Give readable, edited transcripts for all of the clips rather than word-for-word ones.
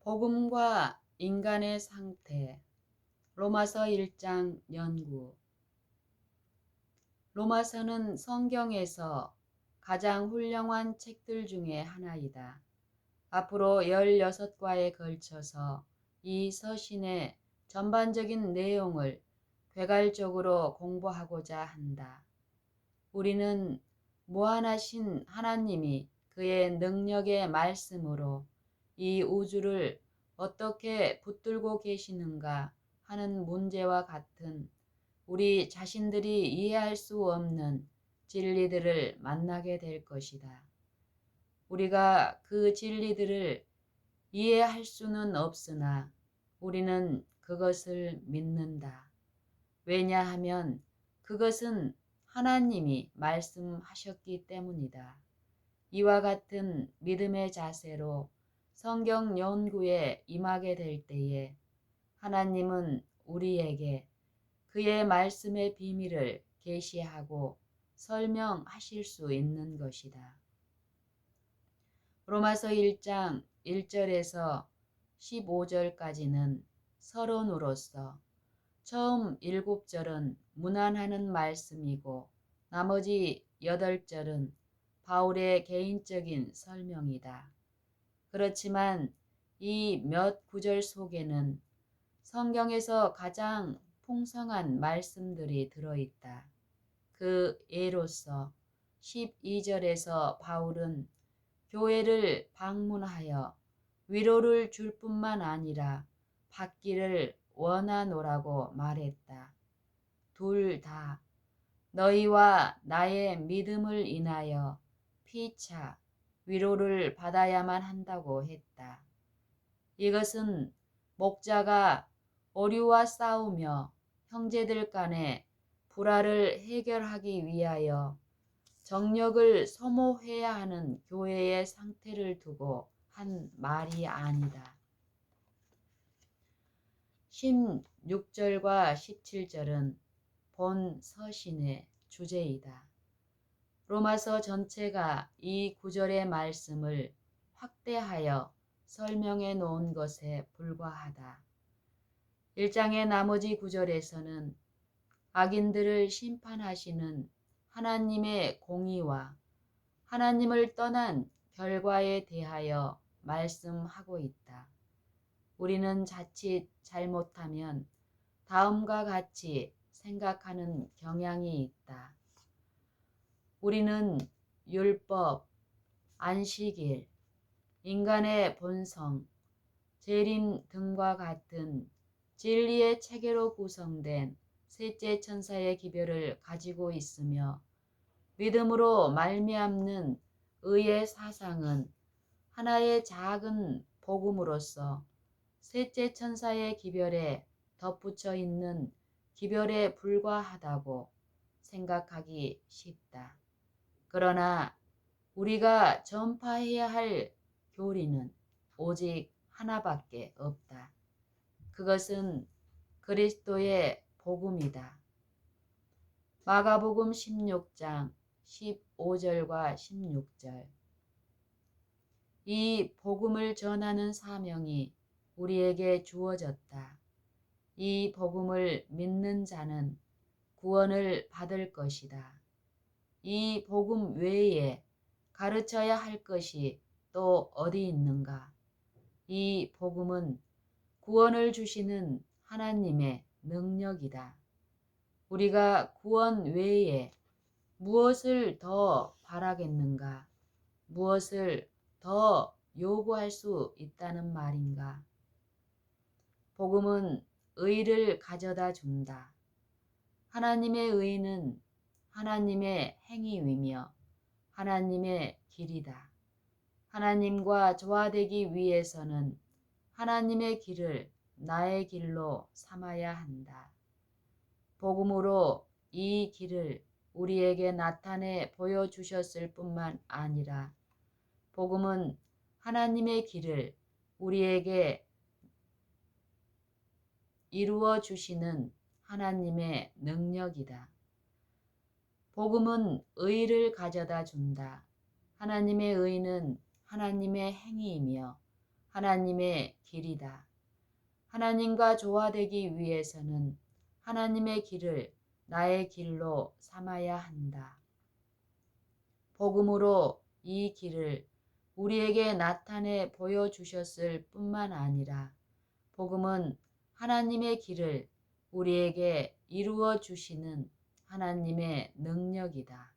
복음과 인간의 상태. 로마서 1장 연구. 로마서는 성경에서 가장 훌륭한 책들 중에 하나이다. 앞으로 16과에 걸쳐서 이 서신의 전반적인 내용을 괴갈적으로 공부하고자 한다. 우리는 무한하신 하나님이 그의 능력의 말씀으로 이 우주를 어떻게 붙들고 계시는가 하는 문제와 같은 우리 자신들이 이해할 수 없는 진리들을 만나게 될 것이다. 우리가 그 진리들을 이해할 수는 없으나 우리는 그것을 믿는다. 왜냐하면 그것은 하나님이 말씀하셨기 때문이다. 이와 같은 믿음의 자세로 성경 연구에 임하게 될 때에 하나님은 우리에게 그의 말씀의 비밀을 계시하고 설명하실 수 있는 것이다. 로마서 1장 1절에서 15절까지는 서론으로서 처음 7절은 문안하는 말씀이고 나머지 8절은 바울의 개인적인 설명이다. 그렇지만 이 몇 구절 속에는 성경에서 가장 풍성한 말씀들이 들어있다. 그 예로서 12절에서 바울은 교회를 방문하여 위로를 줄 뿐만 아니라 받기를 원하노라고 말했다. 둘 다 너희와 나의 믿음을 인하여 피차 위로를 받아야만 한다고 했다. 이것은 목자가 오류와 싸우며 형제들 간의 불화를 해결하기 위하여 정력을 소모해야 하는 교회의 상태를 두고 한 말이 아니다. 16절과 17절은 본 서신의 주제이다. 로마서 전체가 이 구절의 말씀을 확대하여 설명해 놓은 것에 불과하다. 1장의 나머지 구절에서는 악인들을 심판하시는 하나님의 공의와 하나님을 떠난 결과에 대하여 말씀하고 있다. 우리는 자칫 잘못하면 다음과 같이 생각하는 경향이 있다. 우리는 율법, 안식일, 인간의 본성, 재림 등과 같은 진리의 체계로 구성된 셋째 천사의 기별을 가지고 있으며 믿음으로 말미암는 의의 사상은 하나의 작은 복음으로서 셋째 천사의 기별에 덧붙여 있는 기별에 불과하다고 생각하기 쉽다. 그러나 우리가 전파해야 할 교리는 오직 하나밖에 없다. 그것은 그리스도의 복음이다. 마가복음 16장 15절과 16절. 이 복음을 전하는 사명이 우리에게 주어졌다. 이 복음을 믿는 자는 구원을 받을 것이다. 이 복음 외에 가르쳐야 할 것이 또 어디 있는가? 이 복음은 구원을 주시는 하나님의 능력이다. 우리가 구원 외에 무엇을 더 바라겠는가? 무엇을 더 요구할 수 있다는 말인가? 복음은 의를 가져다 준다. 하나님의 의는 하나님의 행위이며 하나님의 길이다. 하나님과 조화되기 위해서는 하나님의 길을 나의 길로 삼아야 한다. 복음으로 이 길을 우리에게 나타내 보여주셨을 뿐만 아니라 복음은 하나님의 길을 우리에게 이루어 주시는 하나님의 능력이다. 복음은 의를 가져다 준다. 하나님의 의는 하나님의 행위이며 하나님의 길이다. 하나님과 조화되기 위해서는 하나님의 길을 나의 길로 삼아야 한다. 복음으로 이 길을 우리에게 나타내 보여주셨을 뿐만 아니라 복음은 하나님의 길을 우리에게 이루어 주시는 하나님의 능력이다.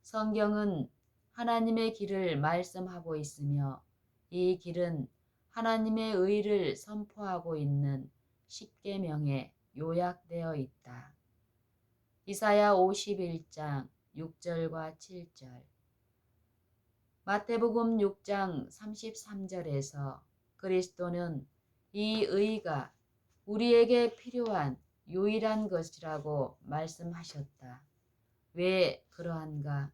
성경은 하나님의 길을 말씀하고 있으며 이 길은 하나님의 의를 선포하고 있는 십계명에 요약되어 있다. 이사야 51장 6절과 7절, 마태복음 6장 33절에서 그리스도는 이 의가 우리에게 필요한 유일한 것이라고 말씀하셨다. 왜 그러한가?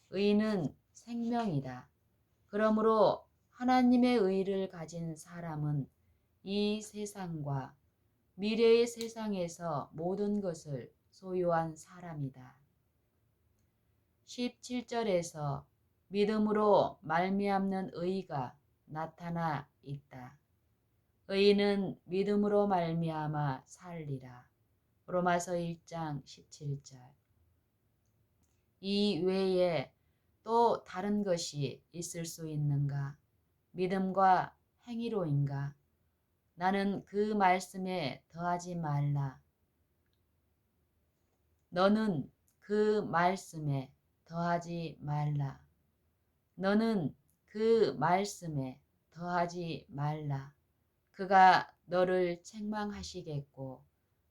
의는 생명이다. 그러므로 하나님의 의를 가진 사람은 이 세상과 미래의 세상에서 모든 것을 소유한 사람이다. 17절에서 믿음으로 말미암는 의가 나타나 있다. 의인은 믿음으로 말미암아 살리라. 로마서 1장 17절. 이 외에 또 다른 것이 있을 수 있는가? 믿음과 행위로인가? 나는 그 말씀에 더하지 말라. 너는 그 말씀에 더하지 말라. 너는 그 말씀에 더하지 말라. 그가 너를 책망하시겠고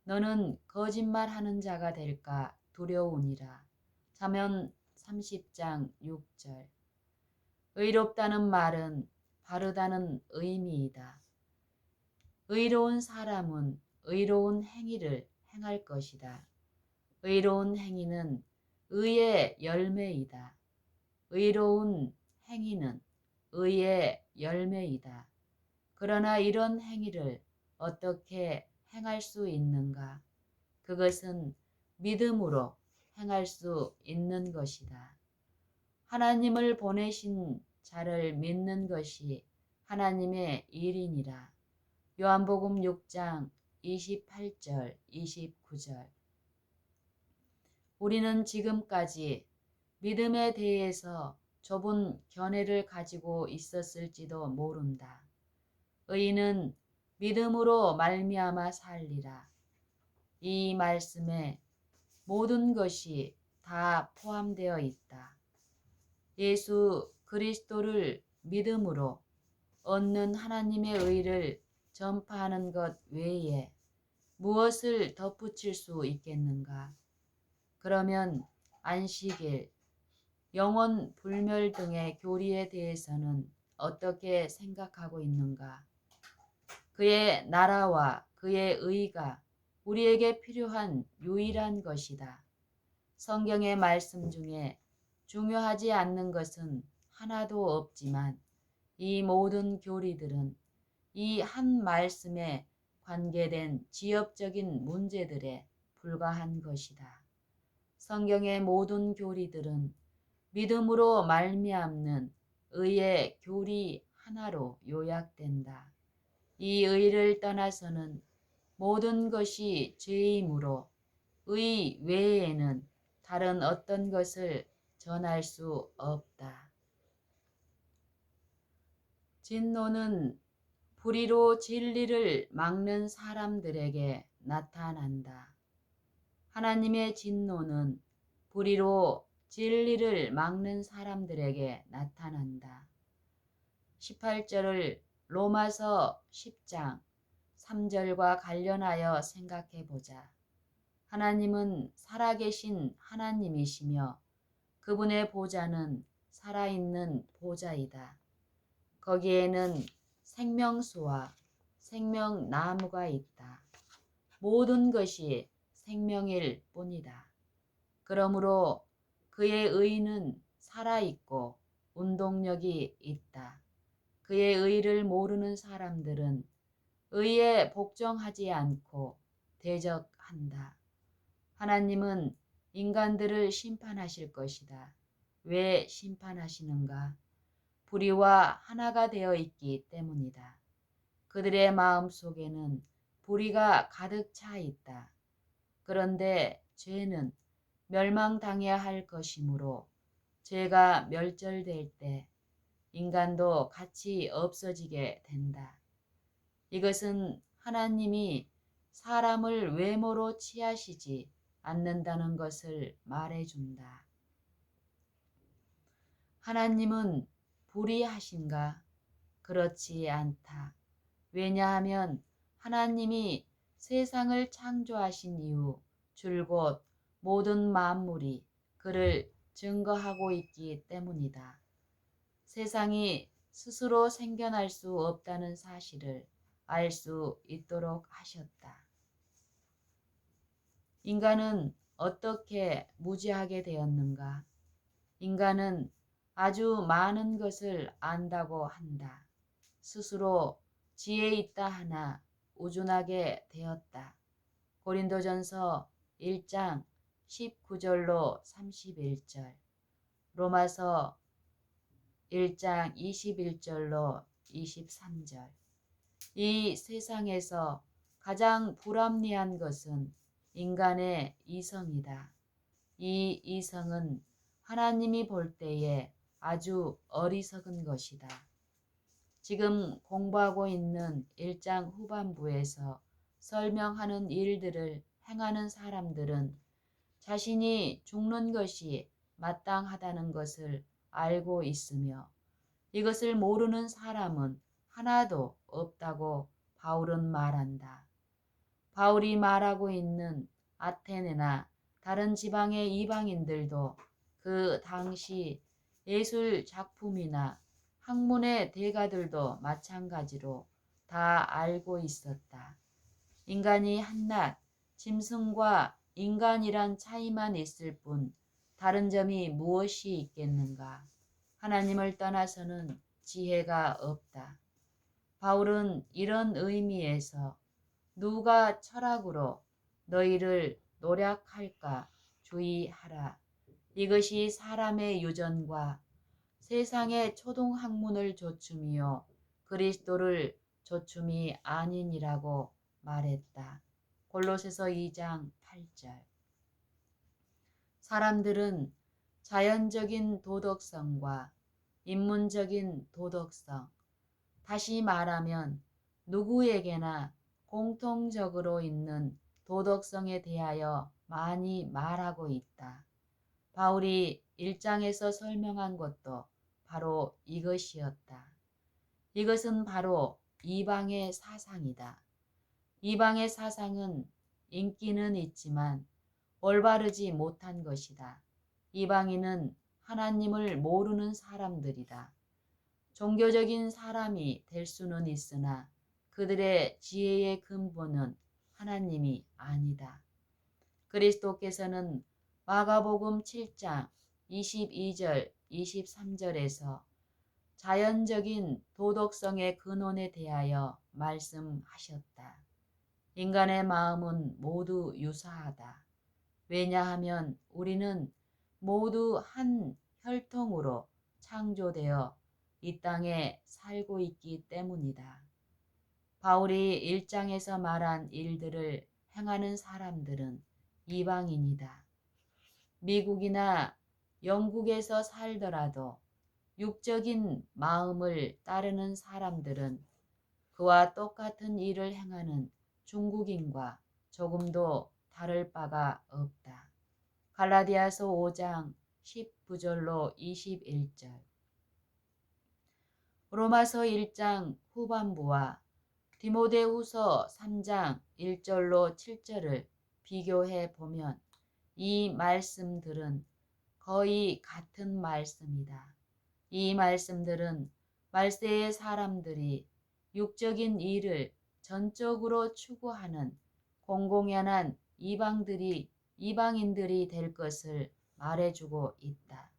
너는 거짓말하는 자가 될까 두려우니라. 잠언 30장 6절. 의롭다는 말은 바르다는 의미이다. 의로운 사람은 의로운 행위를 행할 것이다. 의로운 행위는 의의 열매이다. 의로운 행위는 의의 열매이다. 그러나 이런 행위를 어떻게 행할 수 있는가? 그것은 믿음으로 행할 수 있는 것이다. 하나님을 보내신 자를 믿는 것이 하나님의 일이니라. 요한복음 6장 28절 29절. 우리는 지금까지 믿음에 대해서 좁은 견해를 가지고 있었을지도 모른다. 의인은 믿음으로 말미암아 살리라. 이 말씀에 모든 것이 다 포함되어 있다. 예수 그리스도를 믿음으로 얻는 하나님의 의를 전파하는 것 외에 무엇을 덧붙일 수 있겠는가? 그러면 안식일, 영원 불멸 등의 교리에 대해서는 어떻게 생각하고 있는가? 그의 나라와 그의 의가 우리에게 필요한 유일한 것이다. 성경의 말씀 중에 중요하지 않는 것은 하나도 없지만 이 모든 교리들은 이 한 말씀에 관계된 지엽적인 문제들에 불과한 것이다. 성경의 모든 교리들은 믿음으로 말미암는 의의 교리 하나로 요약된다. 이 의를 떠나서는 모든 것이 죄이므로 의 외에는 다른 어떤 것을 전할 수 없다. 진노는 불의로 진리를 막는 사람들에게 나타난다. 하나님의 진노는 불의로 진리를 막는 사람들에게 나타난다. 18절을 로마서 10장 3절과 관련하여 생각해 보자. 하나님은 살아계신 하나님이시며 그분의 보좌는 살아있는 보좌이다. 거기에는 생명수와 생명나무가 있다. 모든 것이 생명일 뿐이다. 그러므로 그의 의는 살아있고 운동력이 있다. 그의 의를 모르는 사람들은 의에 복종하지 않고 대적한다. 하나님은 인간들을 심판하실 것이다. 왜 심판하시는가? 불의와 하나가 되어 있기 때문이다. 그들의 마음 속에는 불의가 가득 차 있다. 그런데 죄는 멸망당해야 할 것이므로 죄가 멸절될 때 인간도 같이 없어지게 된다. 이것은 하나님이 사람을 외모로 취하시지 않는다는 것을 말해준다. 하나님은 불의하신가? 그렇지 않다. 왜냐하면 하나님이 세상을 창조하신 이후 줄곧 모든 만물이 그를 증거하고 있기 때문이다. 세상이 스스로 생겨날 수 없다는 사실을 알 수 있도록 하셨다. 인간은 어떻게 무지하게 되었는가? 인간은 아주 많은 것을 안다고 한다. 스스로 지혜 있다 하나 우준하게 되었다. 고린도전서 1장 19절로 31절, 로마서 1장 21절로 23절. 이 세상에서 가장 불합리한 것은 인간의 이성이다. 이 이성은 하나님이 볼 때에 아주 어리석은 것이다. 지금 공부하고 있는 1장 후반부에서 설명하는 일들을 행하는 사람들은 자신이 죽는 것이 마땅하다는 것을 알고 있으며 이것을 모르는 사람은 하나도 없다고 바울은 말한다. 바울이 말하고 있는 아테네나 다른 지방의 이방인들도 그 당시 예술 작품이나 학문의 대가들도 마찬가지로 다 알고 있었다. 인간이 한낱 짐승과 인간이란 차이만 있을 뿐 다른 점이 무엇이 있겠는가? 하나님을 떠나서는 지혜가 없다. 바울은 이런 의미에서 누가 철학으로 너희를 노략할까 주의하라. 이것이 사람의 유전과 세상의 초동학문을 조춤이요 그리스도를 조춤이 아니니라고 말했다. 골로새서 2장 8절. 사람들은 자연적인 도덕성과 인문적인 도덕성, 다시 말하면 누구에게나 공통적으로 있는 도덕성에 대하여 많이 말하고 있다. 바울이 1장에서 설명한 것도 바로 이것이었다. 이것은 바로 이방의 사상이다. 이방의 사상은 인기는 있지만 올바르지 못한 것이다. 이방인은 하나님을 모르는 사람들이다. 종교적인 사람이 될 수는 있으나 그들의 지혜의 근본은 하나님이 아니다. 그리스도께서는 마가복음 7장 22절 23절에서 자연적인 도덕성의 근원에 대하여 말씀하셨다. 인간의 마음은 모두 유사하다. 왜냐하면 우리는 모두 한 혈통으로 창조되어 이 땅에 살고 있기 때문이다. 바울이 1장에서 말한 일들을 행하는 사람들은 이방인이다. 미국이나 영국에서 살더라도 육적인 마음을 따르는 사람들은 그와 똑같은 일을 행하는 중국인과 조금도 다를 바가 없다. 갈라디아서 5장 19절로 21절, 로마서 1장 후반부와 디모데후서 3장 1절로 7절을 비교해 보면 이 말씀들은 거의 같은 말씀이다. 이 말씀들은 말세의 사람들이 육적인 일을 전적으로 추구하는 공공연한 이방인들이 될 것을 말해주고 있다.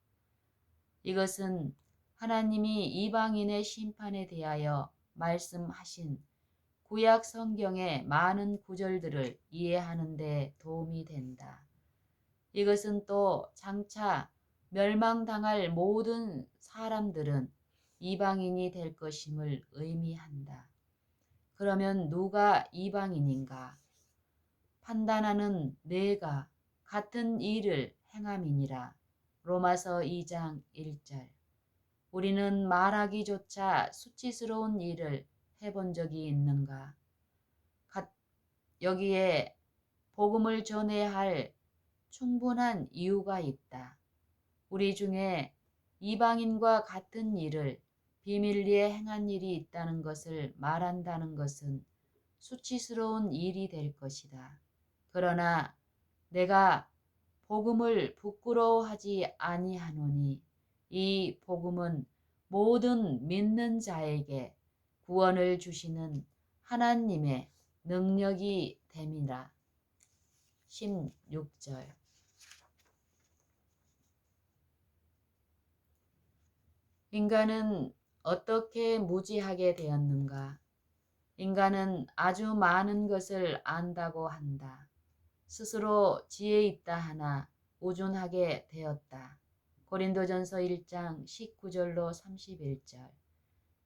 이것은 하나님이 이방인의 심판에 대하여 말씀하신 구약 성경의 많은 구절들을 이해하는 데 도움이 된다. 이것은 또 장차 멸망당할 모든 사람들은 이방인이 될 것임을 의미한다. 그러면 누가 이방인인가? 판단하는 내가 같은 일을 행함이니라. 로마서 2장 1절. 우리는 말하기조차 수치스러운 일을 해본 적이 있는가? 여기에 복음을 전해야 할 충분한 이유가 있다. 우리 중에 이방인과 같은 일을 비밀리에 행한 일이 있다는 것을 말한다는 것은 수치스러운 일이 될 것이다. 그러나 내가 복음을 부끄러워하지 아니하노니 이 복음은 모든 믿는 자에게 구원을 주시는 하나님의 능력이 됨이라. 16절. 인간은 어떻게 무지하게 되었는가? 인간은 아주 많은 것을 안다고 한다. 스스로 지혜 있다 하나 우둔하게 되었다. 고린도전서 1장 19절로 31절.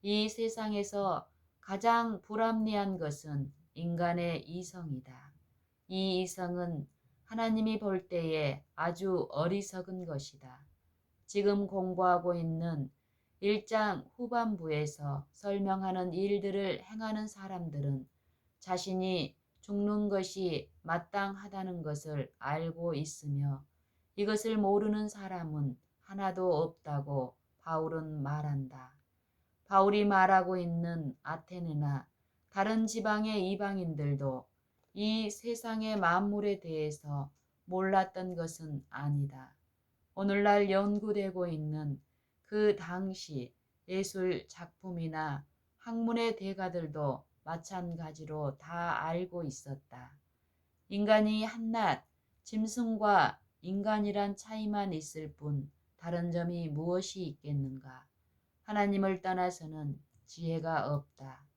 이 세상에서 가장 불합리한 것은 인간의 이성이다. 이 이성은 하나님이 볼 때에 아주 어리석은 것이다. 지금 공부하고 있는 1장 후반부에서 설명하는 일들을 행하는 사람들은 자신이 죽는 것이 마땅하다는 것을 알고 있으며 이것을 모르는 사람은 하나도 없다고 바울은 말한다. 바울이 말하고 있는 아테네나 다른 지방의 이방인들도 이 세상의 만물에 대해서 몰랐던 것은 아니다. 오늘날 연구되고 있는 그 당시 예술 작품이나 학문의 대가들도 마찬가지로 다 알고 있었다. 인간이 한낱 짐승과 인간이란 차이만 있을 뿐 다른 점이 무엇이 있겠는가? 하나님을 떠나서는 지혜가 없다.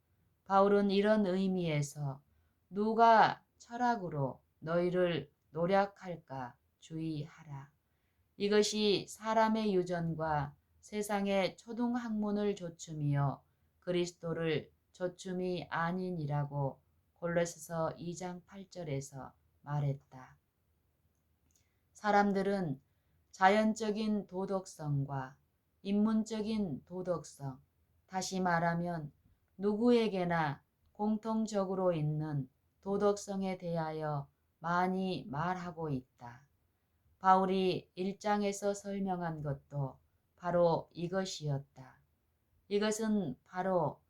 바울은 이런 의미에서 누가 철학으로 너희를 노략할까 주의하라. 이것이 사람의 유전과 세상의 초등학문을 조춤이요 그리스도를 조춤이 아니니라고 골로새서 2장 8절에서 말했다. 사람들은 자연적인 도덕성과 인문적인 도덕성, 다시 말하면 누구에게나 공통적으로 있는 도덕성에 대하여 많이 말하고 있다. 바울이 1장에서 설명한 것도 바로 이것이었다. 이것은 바로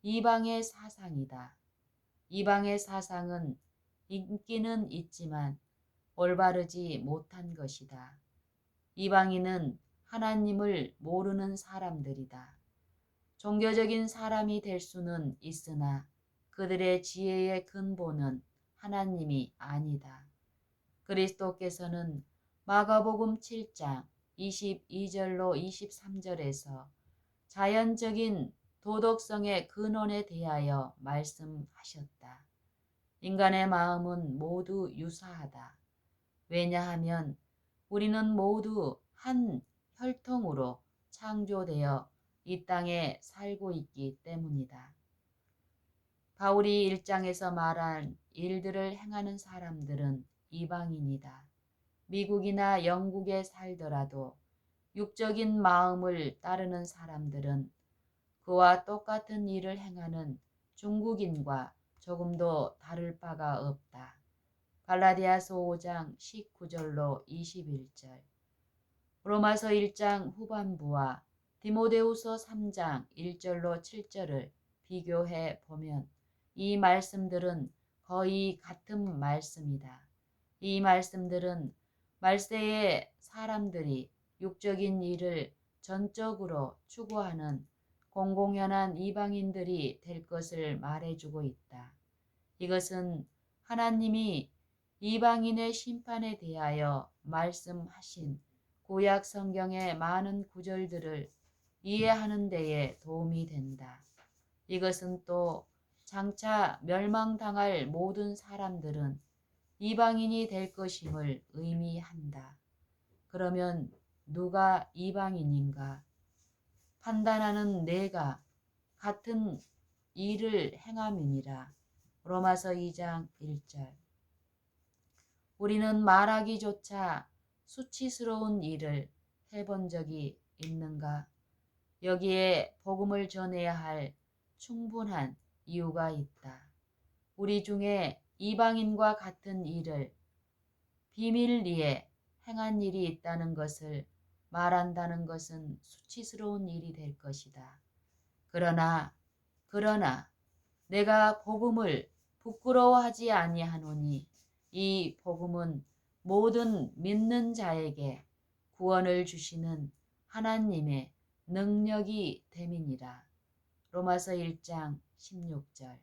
이방의 사상이다. 이방의 사상은 인기는 있지만 올바르지 못한 것이다. 이방인은 하나님을 모르는 사람들이다. 종교적인 사람이 될 수는 있으나 그들의 지혜의 근본은 하나님이 아니다. 그리스도께서는 마가복음 7장 22절로 23절에서 자연적인 도덕성의 근원에 대하여 말씀하셨다. 인간의 마음은 모두 유사하다. 왜냐하면 우리는 모두 한 혈통으로 창조되어 이 땅에 살고 있기 때문이다. 바울이 1장에서 말한 일들을 행하는 사람들은 이방인이다. 미국이나 영국에 살더라도 육적인 마음을 따르는 사람들은 그와 똑같은 일을 행하는 중국인과 조금도 다를 바가 없다. 갈라디아서 5장 19절로 21절, 로마서 1장 후반부와 디모데후서 3장 1절로 7절을 비교해 보면 이 말씀들은 거의 같은 말씀이다. 이 말씀들은 말세의 사람들이 육적인 일을 전적으로 추구하는 공공연한 이방인들이 될 것을 말해주고 있다. 이것은 하나님이 이방인의 심판에 대하여 말씀하신 구약 성경의 많은 구절들을 이해하는 데에 도움이 된다. 이것은 또 장차 멸망당할 모든 사람들은 이방인이 될 것임을 의미한다. 그러면 누가 이방인인가? 판단하는 내가 같은 일을 행함이니라. 로마서 2장 1절. 우리는 말하기조차 수치스러운 일을 해본 적이 있는가? 여기에 복음을 전해야 할 충분한 이유가 있다. 우리 중에 이방인과 같은 일을 비밀리에 행한 일이 있다는 것을 말한다는 것은 수치스러운 일이 될 것이다. 그러나 내가 복음을 부끄러워하지 아니하노니 이 복음은 모든 믿는 자에게 구원을 주시는 하나님의 능력이 됨이니라. 로마서 1장 16절.